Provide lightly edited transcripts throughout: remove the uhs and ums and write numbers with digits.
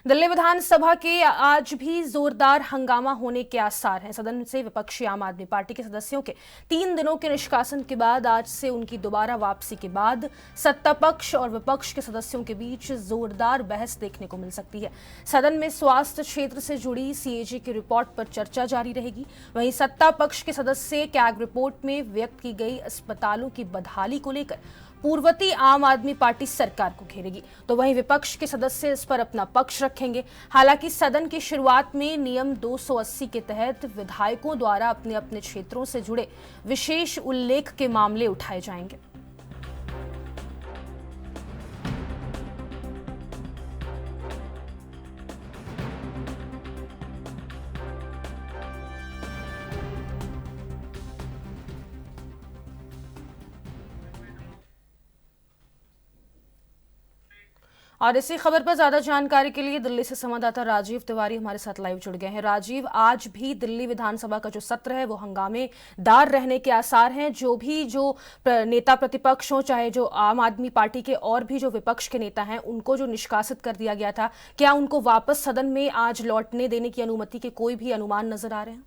दिल्ली विधानसभा के आज भी जोरदार हंगामा होने के आसार हैं। सदन से विपक्षी आम आदमी पार्टी के सदस्यों के 3 दिनों के निष्कासन के बाद आज से उनकी दोबारा वापसी के बाद सत्ता पक्ष और विपक्ष के सदस्यों के बीच जोरदार बहस देखने को मिल सकती है। सदन में स्वास्थ्य क्षेत्र से जुड़ी सीएजी की रिपोर्ट पर चर्चा जारी रहेगी। वहीं सत्ता पक्ष के सदस्य कैग रिपोर्ट में व्यक्त की गई अस्पतालों की बदहाली को लेकर पूर्ववर्ती आम आदमी पार्टी सरकार को घेरेगी, तो वहीं विपक्ष के सदस्य इस पर अपना पक्ष रखेंगे। हालांकि सदन की शुरुआत में नियम 280 के तहत विधायकों द्वारा अपने अपने क्षेत्रों से जुड़े विशेष उल्लेख के मामले उठाए जाएंगे। और इसी खबर पर ज्यादा जानकारी के लिए दिल्ली से संवाददाता राजीव तिवारी हमारे साथ लाइव जुड़ गए हैं। राजीव, आज भी दिल्ली विधानसभा का जो सत्र है वो हंगामेदार रहने के आसार हैं। जो नेता प्रतिपक्ष हो, चाहे जो आम आदमी पार्टी के और भी जो विपक्ष के नेता हैं, उनको जो निष्कासित कर दिया गया था, क्या उनको वापस सदन में आज लौटने देने की अनुमति के कोई भी अनुमान नजर आ रहे हैं?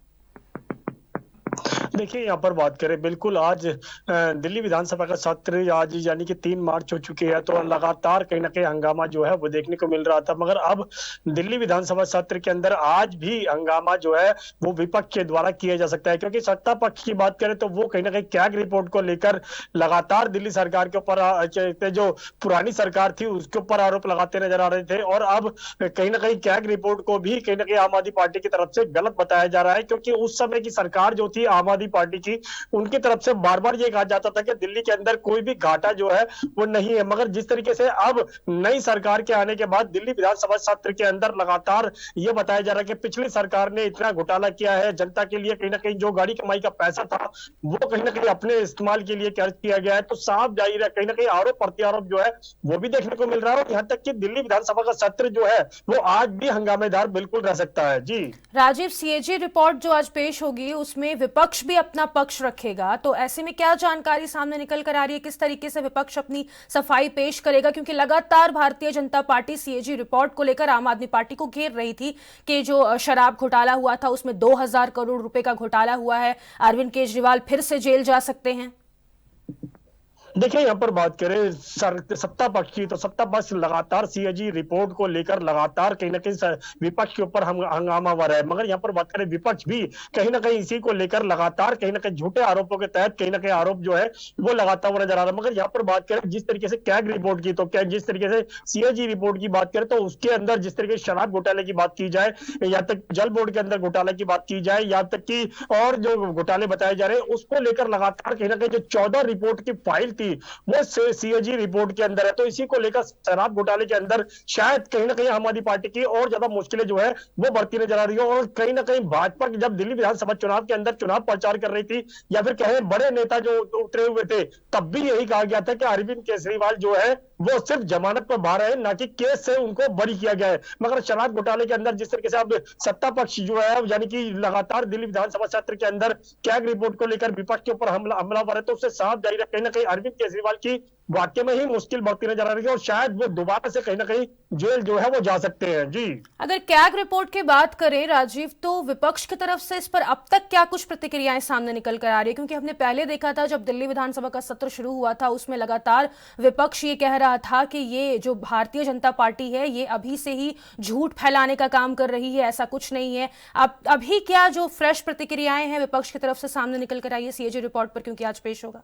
देखिए, यहाँ पर बात करें, बिल्कुल आज दिल्ली विधानसभा का सत्र आज यानी कि 3 मार्च हो चुके हैं, तो लगातार कहीं ना कहीं हंगामा जो है वो देखने को मिल रहा था। मगर अब दिल्ली विधानसभा सत्र के अंदर आज भी हंगामा जो है वो विपक्ष के द्वारा किया जा सकता है, क्योंकि सत्ता पक्ष की बात करें तो वो कहीं ना कहीं कैग रिपोर्ट को लेकर लगातार दिल्ली सरकार के ऊपर, जो पुरानी सरकार थी उसके ऊपर आरोप लगाते नजर आ रहे थे। और अब कहीं ना कहीं कैग रिपोर्ट को भी कहीं ना कहीं आम आदमी पार्टी की तरफ से गलत बताया जा रहा है, क्योंकि उस समय की सरकार जो थी आम आदमी पार्टी की, उनकी तरफ से बार बार ये कहा जाता था कि दिल्ली के अंदर कोई भी घाटा जो है वो नहीं है। मगर जिस तरीके से अब नई सरकार के आने के बाद दिल्ली विधानसभा सत्र के अंदर लगातार ये बताया जा रहा है कि पिछली सरकार ने इतना घोटाला किया है, जनता के लिए कहीं ना कहीं जो गाड़ी कमाई का पैसा था वो कहीं ना कहीं अपने इस्तेमाल के लिए खर्च किया गया है। तो साफ जाहिर है कहीं ना कहीं आरोप प्रत्यारोप जो है वो भी देखने को मिल रहा है। और यहाँ तक कि दिल्ली विधानसभा का सत्र जो है वो आज भी हंगामेदार बिल्कुल रह सकता है। जी राजीव, सीएजी रिपोर्ट जो आज पेश होगी उसमें विपक्ष भी अपना पक्ष रखेगा, तो ऐसे में क्या जानकारी सामने निकल कर आ रही है? किस तरीके से विपक्ष अपनी सफाई पेश करेगा? क्योंकि लगातार Bharatiya Janata party CAG report को लेकर आम आदमी पार्टी को घेर रही थी कि जो शराब घोटाला हुआ था उसमें 2000 करोड़ रुपए का घोटाला हुआ है, अरविंद केजरीवाल फिर से जेल जा सकते हैं। देखिए, यहाँ पर बात करें सत्ता पक्ष की, तो सत्ता पक्ष लगातार सीएजी रिपोर्ट को लेकर लगातार कहीं ना कहीं विपक्ष के ऊपर हंगामावर है। मगर यहाँ पर बात करें, विपक्ष भी कहीं ना कहीं इसी को लेकर लगातार कहीं ना कहीं झूठे आरोपों के तहत कहीं ना कहीं आरोप जो है वो लगाता हुआ नजर आ रहा है। मगर यहाँ पर बात करें जिस तरीके से कैग रिपोर्ट की, तो क्या जिस तरीके से सीएजी रिपोर्ट की बात करें तो उसके अंदर जिस तरीके से शराब घोटाले की बात की जाए, या तक जल बोर्ड के अंदर घोटाले की बात की जाए, या तक कि और जो घोटाले बताए जा रहे हैं उसको लेकर लगातार कहीं ना कहीं जो 14 रिपोर्ट की फाइल थी वो सीएजी रिपोर्ट के अंदर है। तो इसी को लेकर शराब घोटाले के अंदर शायद कहीं ना कहीं आम आदमी पार्टी की और ज्यादा मुश्किलें जो है वो बढ़ती नजर आ रही है। और कहीं ना कहीं भाजपा जब दिल्ली विधानसभा चुनाव के अंदर चुनाव प्रचार कर रही थी, या फिर कहें बड़े नेता जो उतरे हुए थे, तब भी यही कहा गया था कि अरविंद केजरीवाल जो है वो सिर्फ जमानत पर बाहर है, ना कि केस से उनको बरी किया गया है। मगर शराब घोटाले के अंदर जिस तरीके से अब सत्ता पक्ष जो है यानी कि लगातार दिल्ली विधानसभा सत्र के अंदर कैग रिपोर्ट को लेकर विपक्ष के ऊपर हमलावर है, तो उससे साफ जाहिर है कहीं ना कहीं अरविंद केजरीवाल की वाकई में ही मुश्किल बढ़ती नजर आ रही है और शायद वो दोबारा से कहीं ना कहीं जेल जो है वो जा सकते हैं। जी, अगर कैग रिपोर्ट की बात करें राजीव, तो विपक्ष की तरफ से इस पर अब तक क्या कुछ प्रतिक्रियाएं सामने निकल कर आ रही है? क्योंकि हमने पहले देखा था जब दिल्ली विधानसभा का सत्र शुरू हुआ था उसमें लगातार विपक्ष ये कह रहा था कि ये जो भारतीय जनता पार्टी है ये अभी से ही झूठ फैलाने का काम कर रही है, ऐसा कुछ नहीं है। अब अभी क्या जो फ्रेश प्रतिक्रियाएं हैं विपक्ष की तरफ से सामने निकल कर आई है सीएजी रिपोर्ट पर, क्योंकि आज पेश होगा?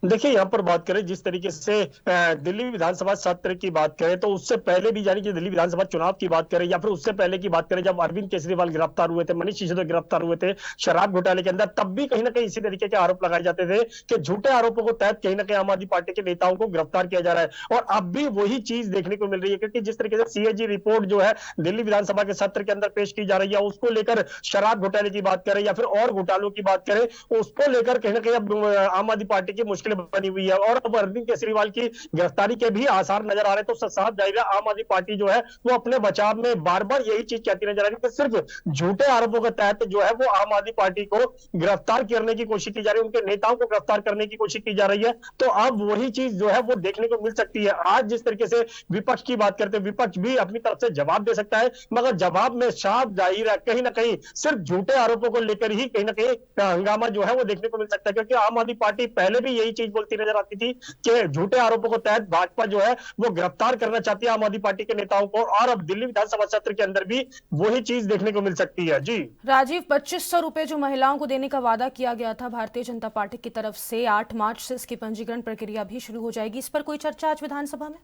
देखिए, यहाँ पर बात करें जिस तरीके से दिल्ली विधानसभा सत्र की बात करें तो उससे पहले भी यानी कि दिल्ली विधानसभा चुनाव की बात करें या फिर उससे पहले की बात करें, जब अरविंद केजरीवाल गिरफ्तार हुए थे, मनीष सिसोदिया गिरफ्तार हुए थे शराब घोटाले के अंदर, तब भी कहीं ना कहीं इसी तरीके के आरोप लगाए जाते थे कि झूठे आरोपों को तहत कहीं ना कहीं आम आदमी पार्टी के नेताओं को गिरफ्तार किया जा रहा है। और अब भी वही चीज देखने को मिल रही है, क्योंकि जिस तरीके से सीएजी रिपोर्ट जो है दिल्ली विधानसभा के सत्र के अंदर पेश की जा रही है, उसको लेकर शराब घोटाले की बात करें या फिर और घोटालों की बात करें, उसको लेकर कहीं ना कहीं अब आम आदमी पार्टी की मुश्किल बनी हुई है। और अब अरविंद केजरीवाल की गिरफ्तारी के भी आसार नजर आ रहे हैं, तो साफ जाहिर है आम आदमी पार्टी जो है वो अपने बचाव में बार बार यही चीज कहती नजर आ रही है कि सिर्फ झूठे आरोपों के तहत जो है वो आम आदमी पार्टी को गिरफ्तार करने की कोशिश की जा रही है, उनके नेताओं को गिरफ्तार करने की कोशिश की जा रही है। तो अब वही चीज जो है वो देखने को मिल सकती है। आज जिस तरीके से विपक्ष की बात करते हैं, विपक्ष भी अपनी तरफ से जवाब दे सकता है, मगर जवाब में साफ जाहिर है कहीं ना कहीं सिर्फ झूठे आरोपों को लेकर ही कहीं ना कहीं हंगामा जो है वो देखने को मिल सकता है। क्योंकि आम आदमी पार्टी पहले भी यही चीज बोलती नजर आती थी कि झूठे आरोपों के तहत भाजपा जो है वो गिरफ्तार करना चाहती है आम आदमी पार्टी के नेताओं को, और अब दिल्ली विधानसभा सत्र के अंदर भी वही चीज देखने को मिल सकती है। जी राजीव, 2500 रुपए जो महिलाओं को देने का वादा किया गया था भारतीय जनता पार्टी की तरफ से, 8 मार्च से इसकी पंजीकरण प्रक्रिया भी शुरू हो जाएगी, इस पर कोई चर्चा आज विधानसभा में?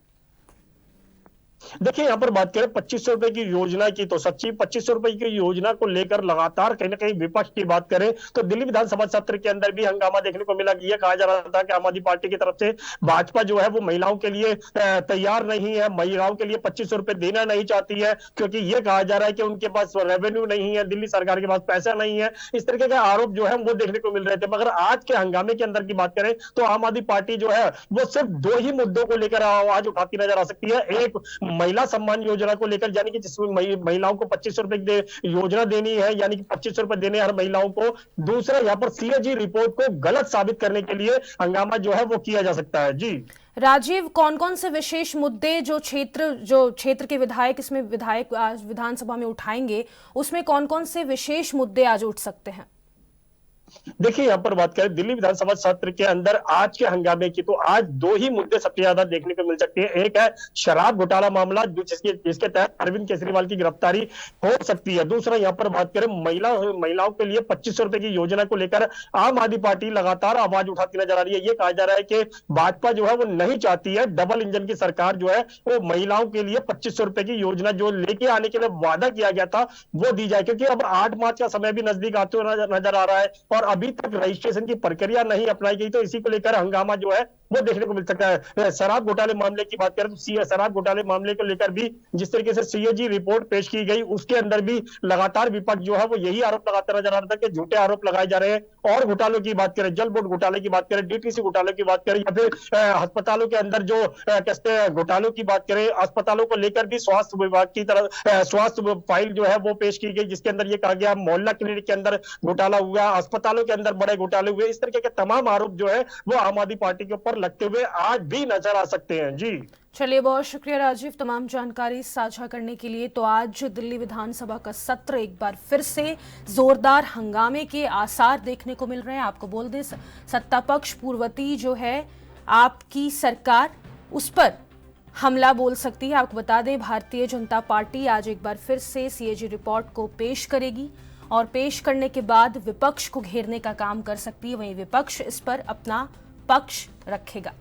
देखिए यहाँ पर बात करें 2500 रुपए की योजना की, तो सच्ची 2500 रुपए की योजना को लेकर लगातार कहीं ना कहीं विपक्ष की बात करें तो दिल्ली विधानसभा सत्र के अंदर भी हंगामा देखने को मिला। यह कहा जा रहा था कि आम आदमी पार्टी की तरफ से भाजपा जो है वो महिलाओं के लिए तैयार नहीं है, महिलाओं के लिए 2500 रुपए देना नहीं चाहती है, क्योंकि यह कहा जा रहा है कि उनके पास रेवेन्यू नहीं है, दिल्ली सरकार के पास पैसा नहीं है। इस तरीके के आरोप जो है वो देखने को मिल रहे थे। मगर आज के हंगामे के अंदर की बात करें तो आम आदमी पार्टी जो है वो सिर्फ 2 ही मुद्दों को लेकर आवाज उठाती नजर आ सकती है। एक, महिला सम्मान योजना को लेकर, यानी कि जिसमें महिलाओं को 2500 रुपए योजना देनी है, यानी कि 2500 रुपए देने हर महिलाओं को। दूसरा, यहाँ पर सीएजी रिपोर्ट को गलत साबित करने के लिए हंगामा जो है वो किया जा सकता है। जी राजीव, कौन कौन से विशेष मुद्दे जो क्षेत्र के विधायक इसमें विधायक आज विधानसभा में उठाएंगे, उसमें कौन कौन से विशेष मुद्दे आज उठ सकते हैं? देखिए यहाँ पर बात करें दिल्ली विधानसभा सत्र के अंदर आज के हंगामे की, तो आज 2 ही मुद्दे सबसे ज्यादा देखने को मिल सकते हैं। एक है शराब घोटाला मामला जिसके तहत अरविंद केजरीवाल की गिरफ्तारी हो सकती है। दूसरा, यहाँ पर बात करें महिलाओं के लिए 2500 रुपए की योजना को लेकर आम आदमी पार्टी लगातार आवाज उठाती नजर आ रही है। ये कहा जा रहा है कि भाजपा जो है वो नहीं चाहती है, डबल इंजन की सरकार जो है वो महिलाओं के लिए 2500 रुपए की योजना जो लेके आने के लिए वादा किया गया था वो दी जाए, क्योंकि अब 8 मार्च का समय भी नजदीक आते हुए नजर आ रहा है और अभी तक रजिस्ट्रेशन की प्रक्रिया नहीं अपनाई गई। तो इसी को लेकर हंगामा जो है वो देखने को मिल सकता है। शराब घोटाले मामले की बात करें तो शराब घोटाले मामले को लेकर भी जिस तरीके से सीएजी रिपोर्ट पेश की गई उसके अंदर भी लगातार विपक्ष जो है वो यही आरोप लगाता नजर आ रहा था कि झूठे आरोप लगाए जा रहे हैं। और घोटालों की बात करें, जल बोर्ड घोटाले की बात करें, डीटीसी घोटाले की बात करें, या फिर अस्पतालों के अंदर जो कहते हैं घोटालों की बात करें, अस्पतालों को लेकर भी स्वास्थ्य विभाग की तरफ स्वास्थ्य फाइल जो है वो पेश की गई, जिसके अंदर ये कहा गया मोहल्ला क्लिनिक के अंदर घोटाला हुआ, अस्पतालों के अंदर बड़े घोटाले हुए। इस तरीके के तमाम आरोप जो है वो आम आदमी पार्टी के ऊपर लगते हुए आज भी नजर आ सकते हैं। जी चलिए, बहुत शुक्रिया राजीव तमाम जानकारी साझा करने के लिए। तो आज दिल्ली विधानसभा का सत्र एक बार फिर से जोरदार हंगामे के आसार देखने को मिल रहे हैं। आपको बोल दें, सत्ता पक्ष पूर्वती जो है आपकी सरकार, उस पर हमला बोल सकती है। आपको बता दें, भारतीय जनता पार्टी आज एक बार फिर से सीएजी रिपोर्ट को पेश करेगी और पेश करने के बाद विपक्ष को घेरने का काम कर सकती है। वहीं विपक्ष इस पर अपना पक्ष रखेगा।